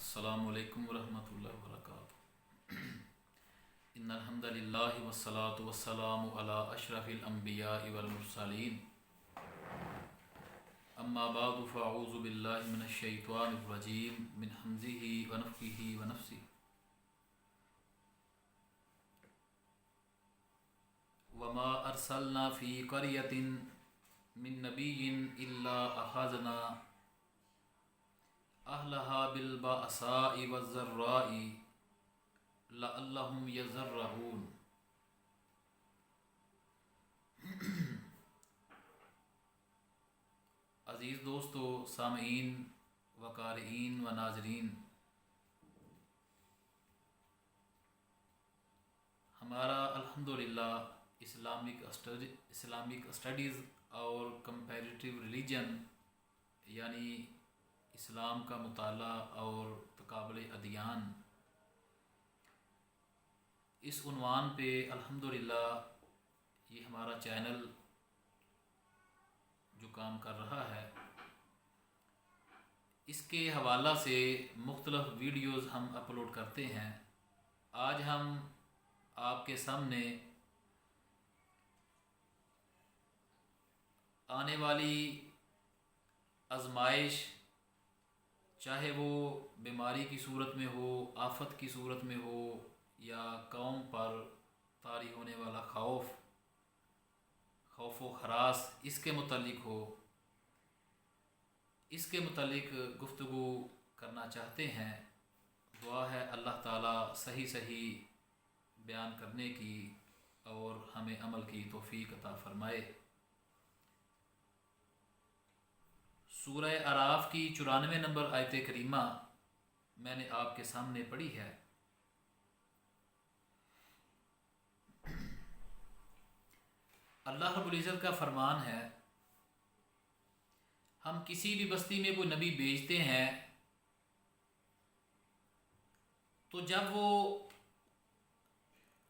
السلام علیکم ورحمۃ اللہ وبرکاتہ۔ ان الحمد للہ والصلاة والسلام علی اشرف الانبیاء والمرسلین، اما بعد فاعوذ باللہ من الشیطان الرجیم من حمزہ ونفخہ ونفثہ۔ وما ارسلنا فی قریۃ من نبی الا اخذنا اہلہا بالبأساء والضراء لعلہم یضرعون۔ عزیز دوستو، سامعین و قارئین و ناظرین، ہمارا الحمدللہ اسلامک اسٹڈیز اور کمپیریٹیو ریلیجن یعنی اسلام کا مطالعہ اور تقابل ادیان، اس عنوان پہ الحمدللہ یہ ہمارا چینل جو کام کر رہا ہے، اس کے حوالہ سے مختلف ویڈیوز ہم اپلوڈ کرتے ہیں۔ آج ہم آپ کے سامنے آنے والی آزمائش، چاہے وہ بیماری کی صورت میں ہو، آفت کی صورت میں ہو، یا قوم پر طاری ہونے والا خوف و ہراس، اس کے متعلق ہو، اس کے متعلق گفتگو کرنا چاہتے ہیں۔ دعا ہے اللہ تعالیٰ صحیح بیان کرنے کی اور ہمیں عمل کی توفیق عطا فرمائے۔ سورہ اعراف کی 94 نمبر آیت کریمہ میں نے آپ کے سامنے پڑھی ہے۔ اللہ رب العزت کا فرمان ہے، ہم کسی بھی بستی میں کوئی نبی بھیجتے ہیں تو جب وہ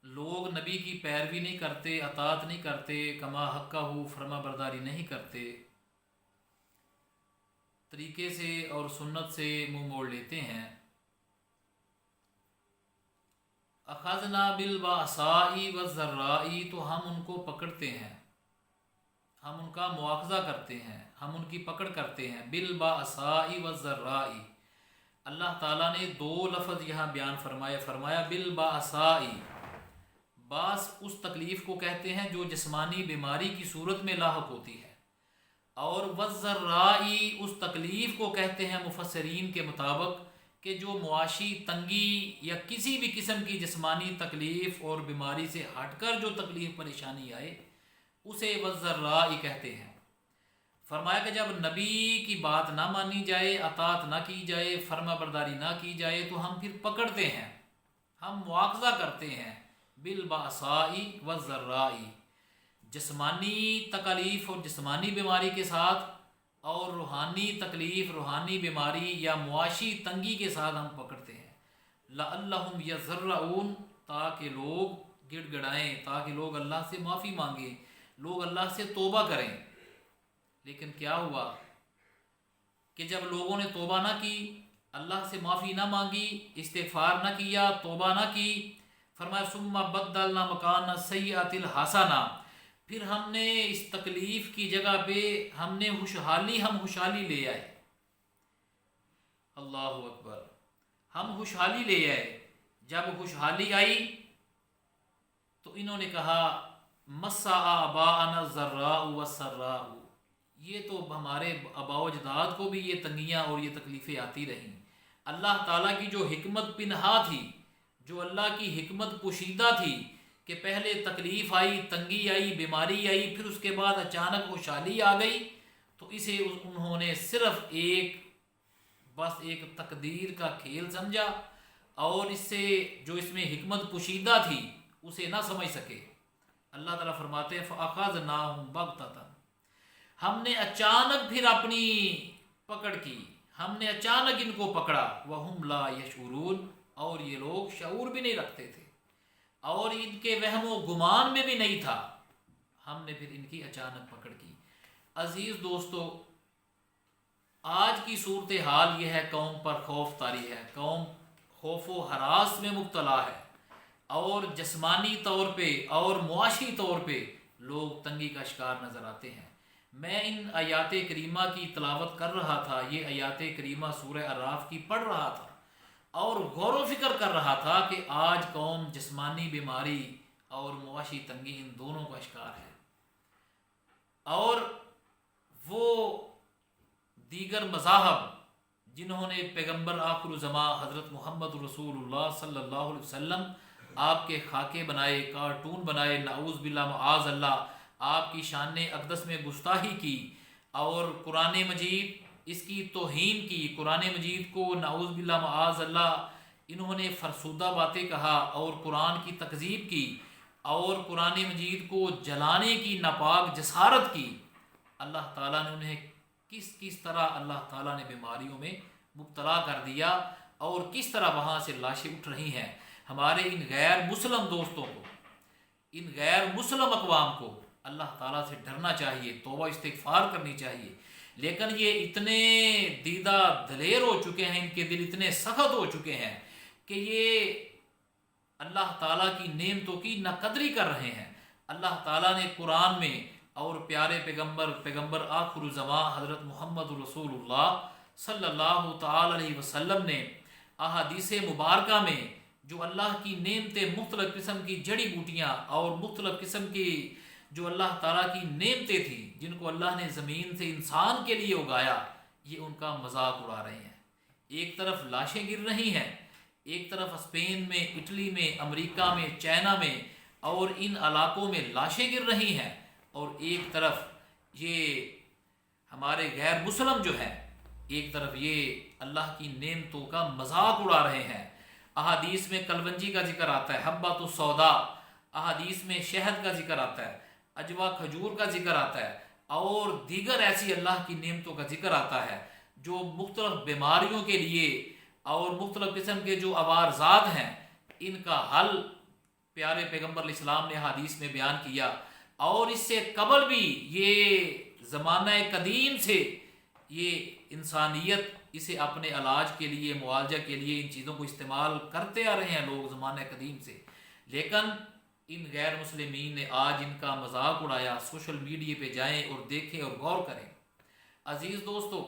لوگ نبی کی پیروی نہیں کرتے، اطاعت نہیں کرتے، کما حقہ فرما برداری نہیں کرتے، طریقے سے اور سنت سے منہ موڑ لیتے ہیں، اخذنا بالبأساء والضراء، تو ہم ان کو پکڑتے ہیں، ہم ان کا مواخذہ کرتے ہیں، ہم ان کی پکڑ کرتے ہیں۔ بالبأساء والضراء، اللہ تعالیٰ نے دو لفظ یہاں بیان فرمایا بالبأساء۔ باس اس تکلیف کو کہتے ہیں جو جسمانی بیماری کی صورت میں لاحق ہوتی ہے، اور والضراء اس تکلیف کو کہتے ہیں مفسرین کے مطابق کہ جو معاشی تنگی یا کسی بھی قسم کی جسمانی تکلیف اور بیماری سے ہٹ کر جو تکلیف پریشانی آئے، اسے والضراء کہتے ہیں۔ فرمایا کہ جب نبی کی بات نہ مانی جائے، اطاعت نہ کی جائے، فرما برداری نہ کی جائے، تو ہم پھر پکڑتے ہیں، ہم مواخذہ کرتے ہیں بالبأساء والضراء، جسمانی تکلیف اور جسمانی بیماری کے ساتھ، اور روحانی تکلیف، روحانی بیماری یا معاشی تنگی کے ساتھ ہم پکڑتے ہیں۔ لعلہم یضرعون، تاکہ لوگ گڑ گڑائیں، تاکہ لوگ اللہ سے معافی مانگیں، لوگ اللہ سے توبہ کریں۔ لیکن کیا ہوا کہ جب لوگوں نے توبہ نہ کی، اللہ سے معافی نہ مانگی، استغفار نہ کیا، توبہ نہ کی، فرمایا ثم بدلنا مکان السیئۃ الحسنہ، پھر ہم نے اس تکلیف کی جگہ پہ ہم خوشحالی لے آئے۔ اللہ اکبر، ہم خوشحالی لے آئے۔ جب خوشحالی آئی تو انہوں نے کہا مس آباءنا الضراء والسراء، یہ تو ہمارے آباء و اجداد کو بھی یہ تنگیاں اور یہ تکلیفیں آتی رہیں۔ اللہ تعالیٰ کی جو حکمت پنہا تھی، جو اللہ کی حکمت پوشیدہ تھی، کہ پہلے تکلیف آئی، تنگی آئی، بیماری آئی، پھر اس کے بعد اچانک خوشحالی آ گئی، تو اسے انہوں نے صرف بس ایک تقدیر کا کھیل سمجھا، اور اس سے جو اس میں حکمت پوشیدہ تھی اسے نہ سمجھ سکے۔ اللہ تعالیٰ فرماتے ہیں فَأَخَذْنَاهُمْ بَغْتَةً، ہم نے اچانک پھر اپنی پکڑ کی، ہم نے اچانک ان کو پکڑا، وَهُمْ لَا يَشْعُرُونَ، اور یہ لوگ شعور بھی نہیں رکھتے تھے، اور ان کے وہم و گمان میں بھی نہیں تھا، ہم نے پھر ان کی اچانک پکڑ کی۔ عزیز دوستو، آج کی صورتحال یہ ہے، قوم پر خوف طاری ہے، قوم خوف و ہراس میں مبتلا ہے، اور جسمانی طور پہ اور معاشی طور پہ لوگ تنگی کا شکار نظر آتے ہیں۔ میں ان آیات کریمہ کی تلاوت کر رہا تھا، یہ آیات کریمہ سورہ اعراف کی پڑھ رہا تھا، اور غور و فکر کر رہا تھا کہ آج قوم جسمانی بیماری اور معاشی تنگی ان دونوں کا شکار ہے، اور وہ دیگر مذاہب جنہوں نے پیغمبر آخر الزماں حضرت محمد رسول اللہ صلی اللہ علیہ وسلم آپ کے خاکے بنائے، کارٹون بنائے، نعوذ باللہ معاذ اللہ، آپ کی شان اقدس میں گستاخی کی اور قرآن مجید اس کی توہین کی، قرآن مجید کو نعوذ باللہ معاذ اللہ انہوں نے فرسودہ باتیں کہا اور قرآن کی تکذیب کی اور قرآن مجید کو جلانے کی ناپاک جسارت کی، اللہ تعالیٰ نے انہیں کس طرح اللہ تعالیٰ نے بیماریوں میں مبتلا کر دیا، اور کس طرح وہاں سے لاشیں اٹھ رہی ہیں۔ ہمارے ان غیر مسلم دوستوں کو، ان غیر مسلم اقوام کو اللہ تعالیٰ سے ڈرنا چاہیے، توبہ استغفار کرنی چاہیے، لیکن یہ اتنے دیدہ دلیر ہو چکے ہیں، ان کے دل اتنے سخت ہو چکے ہیں کہ یہ اللہ تعالیٰ کی نعمتوں کی ناقدری کر رہے ہیں۔ اللہ تعالیٰ نے قرآن میں اور پیارے پیغمبر آخر الزماں حضرت محمد رسول اللہ صلی اللہ تعالی علیہ وسلم نے احادیث مبارکہ میں جو اللہ کی نعمتیں، مختلف قسم کی جڑی بوٹیاں اور مختلف قسم کی جو اللہ تعالیٰ کی نعمتیں تھیں جن کو اللہ نے زمین سے انسان کے لیے اگایا، یہ ان کا مذاق اڑا رہے ہیں۔ ایک طرف لاشیں گر رہی ہیں، ایک طرف اسپین میں، اٹلی میں، امریکہ میں، چائنا میں اور ان علاقوں میں لاشیں گر رہی ہیں، اور ایک طرف یہ ہمارے غیر مسلم جو ہیں، ایک طرف یہ اللہ کی نعمتوں کا مذاق اڑا رہے ہیں۔ احادیث میں کلونجی کا ذکر آتا ہے، حبۃ السودا، احادیث میں شہد کا ذکر آتا ہے، عجوا کھجور کا ذکر آتا ہے، اور دیگر ایسی اللہ کی نعمتوں کا ذکر آتا ہے جو مختلف بیماریوں کے لیے اور مختلف قسم کے جو عوارضات ہیں ان کا حل پیارے پیغمبر علیہ السلام نے حدیث میں بیان کیا۔ اور اس سے قبل بھی یہ زمانہ قدیم سے یہ انسانیت اسے اپنے علاج کے لیے، معالجہ کے لیے ان چیزوں کو استعمال کرتے آ رہے ہیں لوگ زمانہ قدیم سے، لیکن ان غیر مسلمین نے آج ان کا مذاق اڑایا۔ سوشل میڈیا پہ جائیں اور دیکھیں اور غور کریں۔ عزیز دوستو،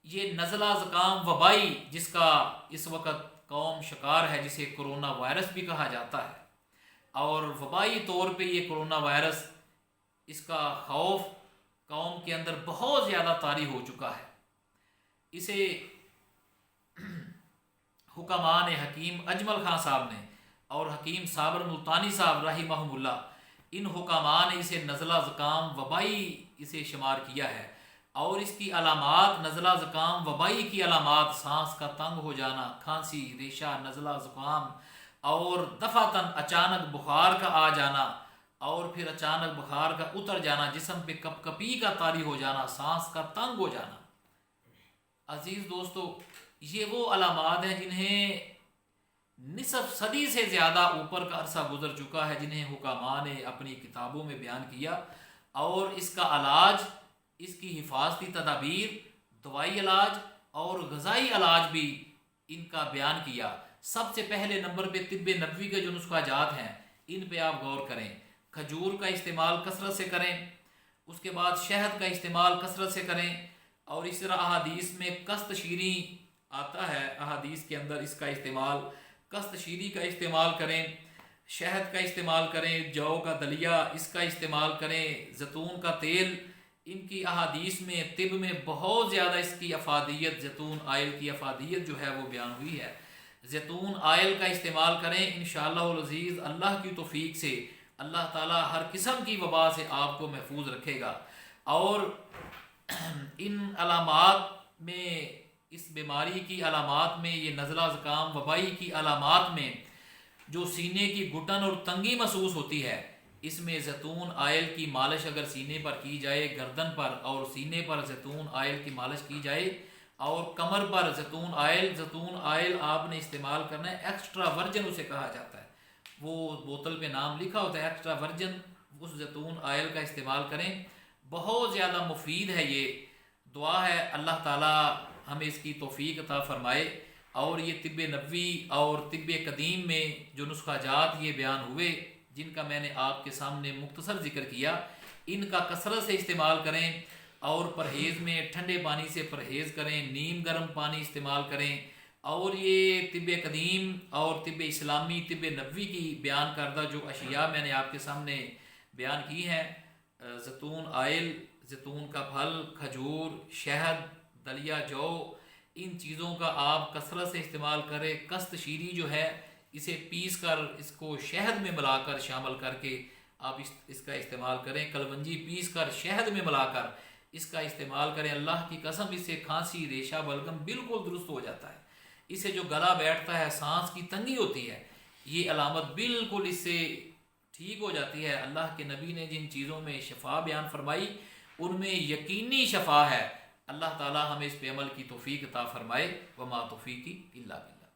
یہ نزلہ زکام وبائی جس کا اس وقت قوم شکار ہے، جسے کرونا وائرس بھی کہا جاتا ہے، اور وبائی طور پہ یہ کرونا وائرس، اس کا خوف قوم کے اندر بہت زیادہ طاری ہو چکا ہے۔ اسے حکمان حکیم اجمل خان صاحب نے اور حکیم صابر ملتانی صاحب رحمہم اللہ، ان حکمان نے اسے نزلہ زکام وبائی اسے شمار کیا ہے، اور اس کی علامات، نزلہ زکام وبائی کی علامات، سانس کا تنگ ہو جانا، کھانسی، ریشہ، نزلہ زکام، اور دفعتاً اچانک بخار کا آ جانا، اور پھر اچانک بخار کا اتر جانا، جسم پہ کپ کپی کا طاری ہو جانا، سانس کا تنگ ہو جانا۔ عزیز دوستو، یہ وہ علامات ہیں جنہیں نصف صدی سے زیادہ اوپر کا عرصہ گزر چکا ہے، جنہیں حکماء نے اپنی کتابوں میں بیان کیا، اور اس کا علاج، اس کی حفاظتی تدابیر، دوائی علاج اور غذائی علاج بھی ان کا بیان کیا۔ سب سے پہلے نمبر پہ طب نبوی کے جو نسخہ جات ہیں ان پہ آپ غور کریں۔ کھجور کا استعمال کثرت سے کریں، اس کے بعد شہد کا استعمال کثرت سے کریں، اور اس طرح احادیث میں کست شیریں آتا ہے، احادیث کے اندر اس کا استعمال، کست شیری کا استعمال کریں، شہد کا استعمال کریں، جو کا دلیا اس کا استعمال کریں، زیتون کا تیل، ان کی احادیث میں، طب میں بہت زیادہ اس کی افادیت، زیتون آئل کی افادیت جو ہے وہ بیان ہوئی ہے۔ زیتون آئل کا استعمال کریں، انشاءاللہ العزیز اللہ کی توفیق سے اللہ تعالی ہر قسم کی وبا سے آپ کو محفوظ رکھے گا۔ اور ان علامات میں، اس بیماری کی علامات میں، یہ نزلہ زکام وبائی کی علامات میں جو سینے کی گھٹن اور تنگی محسوس ہوتی ہے، اس میں زیتون آئل کی مالش اگر سینے پر کی جائے، گردن پر اور سینے پر زیتون آئل کی مالش کی جائے، اور کمر پر زیتون آئل آپ نے استعمال کرنا ہے، ایکسٹرا ورجن اسے کہا جاتا ہے، وہ بوتل پہ نام لکھا ہوتا ہے ایکسٹرا ورجن، اس زیتون آئل کا استعمال کریں، بہت زیادہ مفید ہے یہ دعا ہے اللہ تعالی ہمیں اس کی توفیق عطا فرمائے، اور یہ طب نبوی اور طب قدیم میں جو نسخہ جات یہ بیان ہوئے جن کا میں نے آپ کے سامنے مختصر ذکر کیا، ان کا کثرت سے استعمال کریں، اور پرہیز میں ٹھنڈے پانی سے پرہیز کریں، نیم گرم پانی استعمال کریں، اور یہ طب قدیم اور طب اسلامی طب نبوی کی بیان کردہ جو اشیاء میں نے آپ کے سامنے بیان کی ہیں، زیتون آئل، زیتون کا پھل، کھجور، شہد، دلیا جو، ان چیزوں کا آپ کثرت سے استعمال کریں۔ کست شیری جو ہے اسے پیس کر اس کو شہد میں ملا کر شامل کر کے آپ اس کا استعمال کریں۔ کلونجی پیس کر شہد میں ملا کر اس کا استعمال کریں۔ اللہ کی قسم اس سے کھانسی، ریشہ، بلغم بالکل درست ہو جاتا ہے۔ اس سے جو گلا بیٹھتا ہے، سانس کی تنگی ہوتی ہے، یہ علامت بالکل اس سے ٹھیک ہو جاتی ہے۔ اللہ کے نبی نے جن چیزوں میں شفا بیان فرمائی ان میں یقینی شفا ہے۔ اللہ تعالی ہمیں اس پہ عمل کی توفیق عطا فرمائے۔ وما توفیقی الا باللہ۔